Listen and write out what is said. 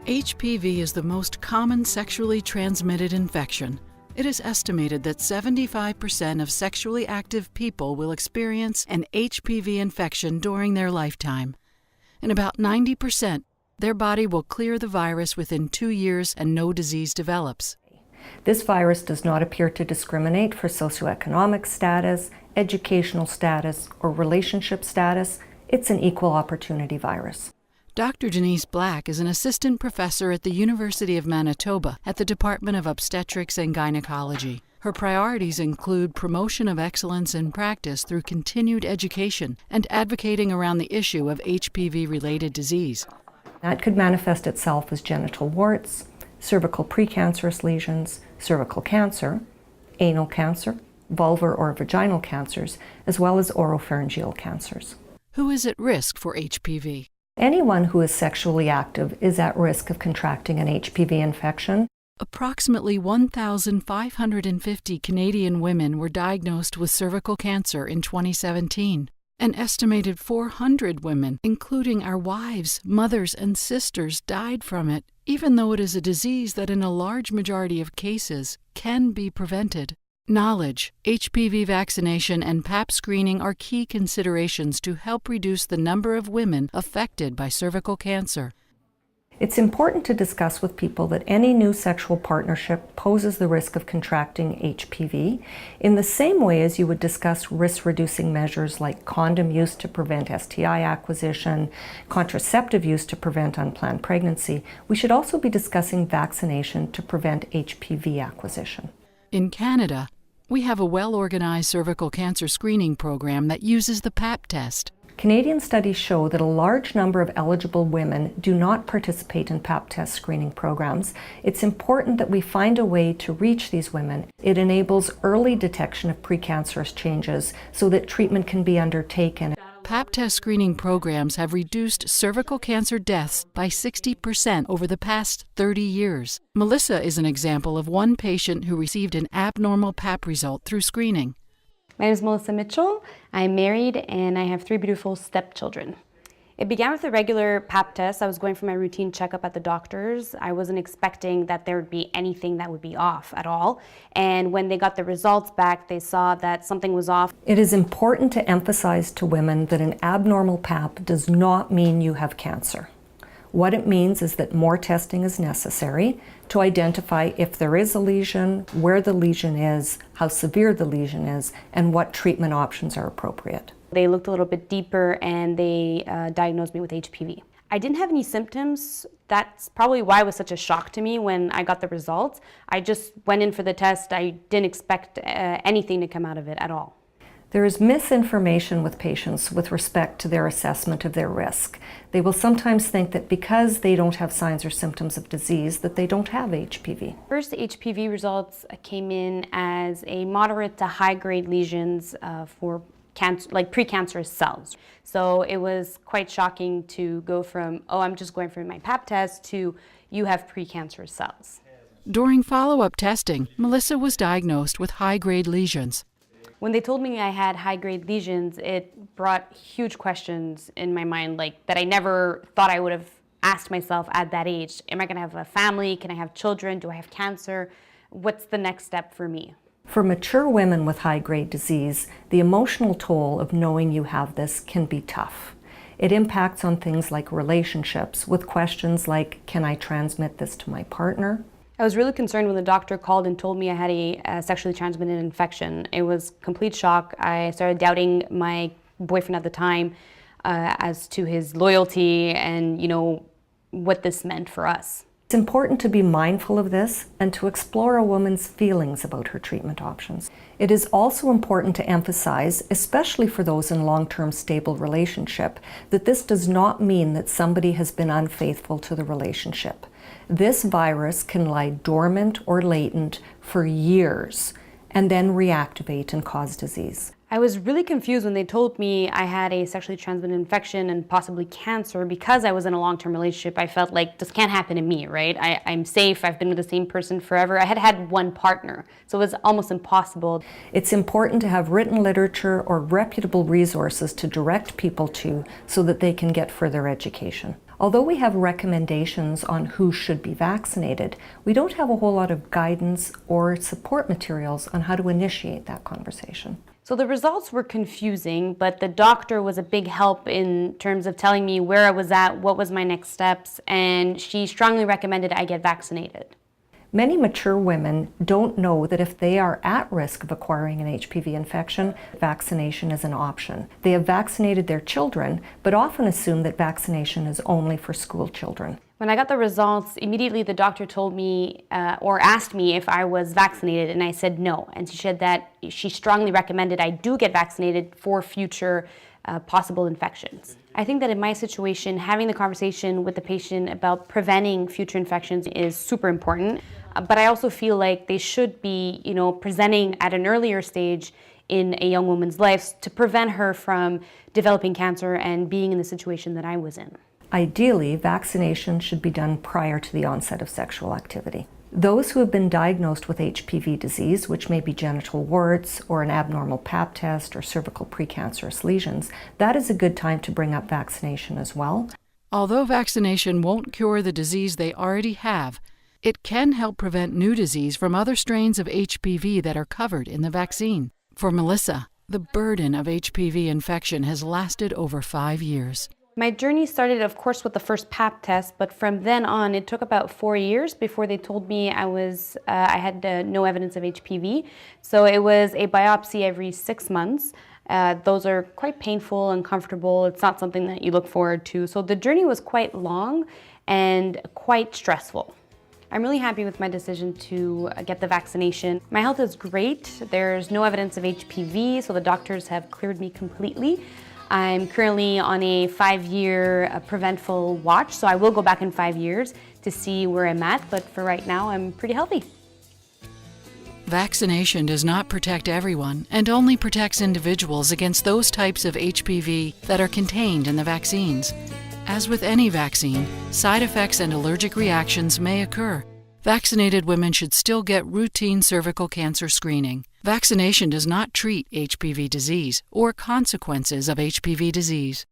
HPV is the most common sexually transmitted infection. It is estimated that 75% of sexually active people will experience an HPV infection during their lifetime. In about 90%, their body will clear the virus within 2 years and no disease develops. This virus does not appear to discriminate for socioeconomic status, educational status, or relationship status. It's an equal opportunity virus. Dr. Denise Black is an assistant professor at the University of Manitoba at the Department of Obstetrics and Gynecology. Her priorities include promotion of excellence in practice through continued education and advocating around the issue of HPV-related disease. That could manifest itself as genital warts, cervical precancerous lesions, cervical cancer, anal cancer, vulvar or vaginal cancers, as well as oropharyngeal cancers. Who is at risk for HPV? Anyone who is sexually active is at risk of contracting an HPV infection. Approximately 1,550 Canadian women were diagnosed with cervical cancer in 2017. An estimated 400 women, including our wives, mothers, and sisters, died from it, even though it is a disease that in a large majority of cases can be prevented. Knowledge, HPV vaccination, and Pap screening are key considerations to help reduce the number of women affected by cervical cancer. It's important to discuss with people that any new sexual partnership poses the risk of contracting HPV in the same way as you would discuss risk-reducing measures like condom use to prevent STI acquisition, contraceptive use to prevent unplanned pregnancy. We should also be discussing vaccination to prevent HPV acquisition. In Canada, we have a well-organized cervical cancer screening program that uses the Pap test. Canadian studies show that a large number of eligible women do not participate in Pap test screening programs. It's important that we find a way to reach these women. It enables early detection of precancerous changes so that treatment can be undertaken. Pap test screening programs have reduced cervical cancer deaths by 60% over the past 30 years. Melissa is an example of one patient who received an abnormal Pap result through screening. My name is Melissa Mitchell. I'm married and I have 3 beautiful stepchildren. It began with a regular Pap test. I was going for my routine checkup at the doctor's. I wasn't expecting that there would be anything that would be off at all. And when they got the results back, they saw that something was off. It is important to emphasize to women that an abnormal Pap does not mean you have cancer. What it means is that more testing is necessary to identify if there is a lesion, where the lesion is, how severe the lesion is, and what treatment options are appropriate. They looked a little bit deeper and they diagnosed me with HPV. I didn't have any symptoms. That's probably why it was such a shock to me when I got the results. I just went in for the test. I didn't expect anything to come out of it at all. There is misinformation with patients with respect to their assessment of their risk. They will sometimes think that because they don't have signs or symptoms of disease that they don't have HPV. First HPV results came in as a moderate to high-grade lesions for cancer, like precancerous cells. So it was quite shocking to go from, oh, I'm just going for my Pap test, to you have precancerous cells. During follow-up testing, Melissa was diagnosed with high-grade lesions. When they told me I had high-grade lesions, it brought huge questions in my mind, like that I never thought I would have asked myself at that age. Am I going to have a family? Can I have children? Do I have cancer? What's the next step for me? For mature women with high-grade disease, the emotional toll of knowing you have this can be tough. It impacts on things like relationships, with questions like, can I transmit this to my partner? I was really concerned when the doctor called and told me I had a sexually transmitted infection. It was complete shock. I started doubting my boyfriend at the time as to his loyalty and, you know, what this meant for us. It's important to be mindful of this and to explore a woman's feelings about her treatment options. It is also important to emphasize, especially for those in long-term stable relationship, that this does not mean that somebody has been unfaithful to the relationship. This virus can lie dormant or latent for years and then reactivate and cause disease. I was really confused when they told me I had a sexually transmitted infection and possibly cancer because I was in a long-term relationship. I felt like this can't happen to me, right? I'm safe, I've been with the same person forever. I had had one partner, so it was almost impossible. It's important to have written literature or reputable resources to direct people to so that they can get further education. Although we have recommendations on who should be vaccinated, we don't have a whole lot of guidance or support materials on how to initiate that conversation. So the results were confusing, but the doctor was a big help in terms of telling me where I was at, what was my next steps, and she strongly recommended I get vaccinated. Many mature women don't know that if they are at risk of acquiring an HPV infection, vaccination is an option. They have vaccinated their children, but often assume that vaccination is only for school children. When I got the results, immediately the doctor told me or asked me if I was vaccinated, and I said no. And she said that she strongly recommended I do get vaccinated for future possible infections. I think that in my situation, having the conversation with the patient about preventing future infections is super important. But I also feel like they should be, presenting at an earlier stage in a young woman's life to prevent her from developing cancer and being in the situation that I was in. Ideally, vaccination should be done prior to the onset of sexual activity. Those who have been diagnosed with HPV disease, which may be genital warts or an abnormal pap test or cervical precancerous lesions, that is a good time to bring up vaccination as well. Although vaccination won't cure the disease they already have, it can help prevent new disease from other strains of HPV that are covered in the vaccine. For Melissa, the burden of HPV infection has lasted over 5 years. My journey started, of course, with the first pap test, but from then on, it took about 4 years before they told me I had no evidence of HPV. So it was a biopsy every 6 months. Those are quite painful and uncomfortable. It's not something that you look forward to. So the journey was quite long and quite stressful. I'm really happy with my decision to get the vaccination. My health is great. There's no evidence of HPV, so the doctors have cleared me completely. I'm currently on a 5-year preventful watch, so I will go back in 5 years to see where I'm at, but for right now, I'm pretty healthy. Vaccination does not protect everyone and only protects individuals against those types of HPV that are contained in the vaccines. As with any vaccine, side effects and allergic reactions may occur. Vaccinated women should still get routine cervical cancer screening. Vaccination does not treat HPV disease or consequences of HPV disease.